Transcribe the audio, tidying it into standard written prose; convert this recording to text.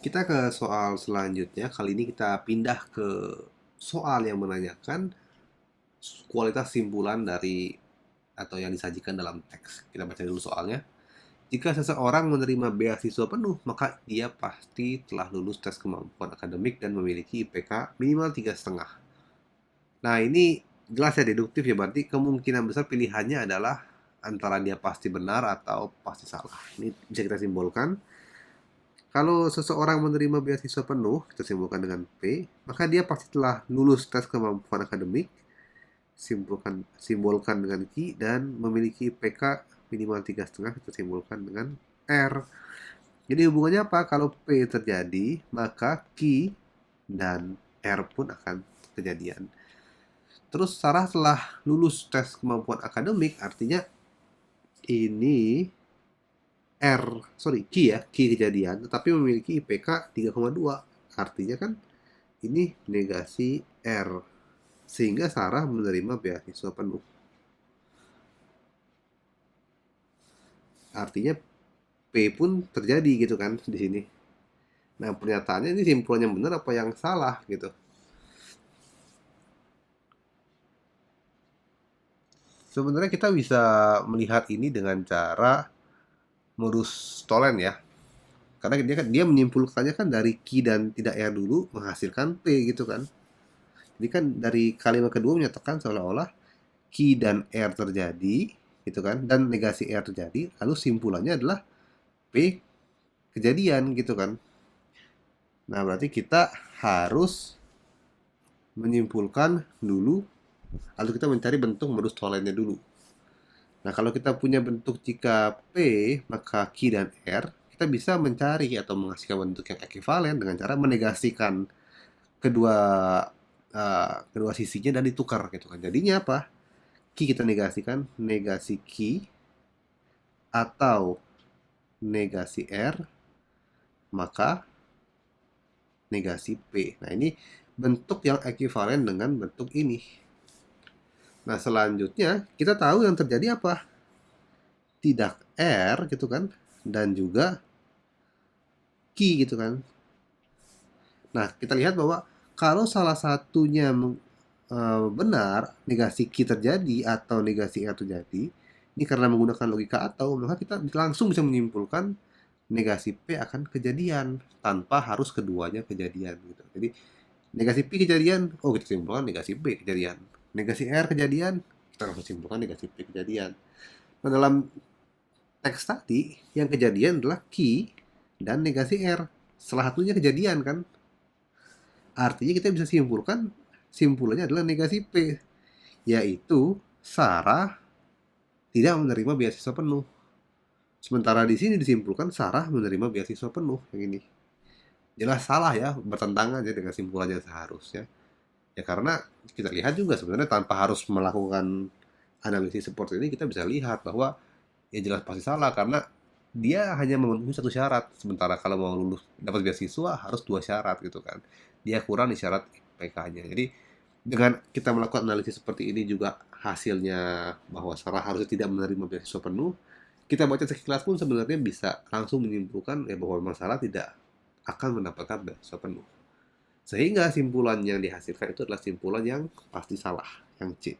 Kita ke soal selanjutnya. Kali ini kita pindah ke soal yang menanyakan kualitas simpulan dari atau yang disajikan dalam teks. Kita baca dulu soalnya. Jika seseorang menerima beasiswa penuh, maka dia pasti telah lulus tes kemampuan akademik dan memiliki IPK minimal 3,5. Nah, ini jelas ya deduktif ya, berarti kemungkinan besar pilihannya adalah antara dia pasti benar atau pasti salah. Ini bisa kita simbolkan. Kalau seseorang menerima beasiswa penuh, kita simpulkan dengan P, maka dia pasti telah lulus tes kemampuan akademik, simbolkan dengan Q, dan memiliki PK minimal 3,5, kita simbolkan dengan R. Jadi hubungannya apa? Kalau P terjadi, maka Q dan R pun akan kejadian. Terus Sarah telah lulus tes kemampuan akademik, artinya ini Q ya, Q kejadian, tetapi memiliki IPK 3,2. Artinya kan ini negasi R. Sehingga Sarah menerima beasiswa penuh. Artinya P pun terjadi gitu kan di sini. Nah, pernyataannya ini simpulan yang benar apa yang salah gitu. Sebenarnya kita bisa melihat ini dengan cara modus Tholen ya. Karena dia menyimpulkannya kan dari Q dan tidak R dulu menghasilkan P gitu kan. Jadi kan dari kalimat kedua menyatakan seolah-olah Q dan R terjadi gitu kan, dan negasi R terjadi, lalu simpulannya adalah P kejadian gitu kan. Nah, berarti kita harus menyimpulkan dulu, lalu kita mencari bentuk modus tollenya dulu. Nah, kalau kita punya bentuk jika P, maka Q dan R, kita bisa mencari atau menghasilkan bentuk yang ekuivalen dengan cara menegasikan kedua kedua sisinya dan ditukar gitu kan. Jadinya apa? Q kita negasikan, negasi Q atau negasi R, maka negasi P. Nah, ini bentuk yang ekuivalen dengan bentuk ini. Nah, selanjutnya kita tahu yang terjadi apa? Tidak R gitu kan, dan juga Q gitu kan. Nah, kita lihat bahwa kalau salah satunya benar, negasi Q terjadi atau negasi R terjadi, ini karena menggunakan logika atau, maka kita langsung bisa menyimpulkan negasi P akan kejadian tanpa harus keduanya kejadian gitu. Jadi negasi P kejadian, oh kita simpulkan negasi P kejadian. Negasi R kejadian, kita langsung simpulkan negasi P kejadian. Nah, dalam teks tadi yang kejadian adalah Q dan negasi R. Salah satunya kejadian kan. Artinya kita bisa simpulkan simpulannya adalah negasi P, yaitu Sarah tidak menerima beasiswa penuh. Sementara di sini disimpulkan Sarah menerima beasiswa penuh yang ini. Jelas salah ya, bertentangan aja dengan simpulannya seharusnya. Ya karena kita lihat juga sebenarnya tanpa harus melakukan analisis seperti ini kita bisa lihat bahwa ya jelas pasti salah karena dia hanya memenuhi satu syarat. Sementara kalau mau lulus dapat beasiswa harus dua syarat gitu kan. Dia kurang di syarat IPK-nya. Jadi dengan kita melakukan analisis seperti ini juga hasilnya bahwa Sarah harusnya tidak menerima beasiswa penuh, kita baca sekilas pun sebenarnya bisa langsung menyimpulkan ya bahwa memang Sarah tidak akan mendapatkan beasiswa penuh. Sehingga simpulan yang dihasilkan itu adalah simpulan yang pasti salah, yang C.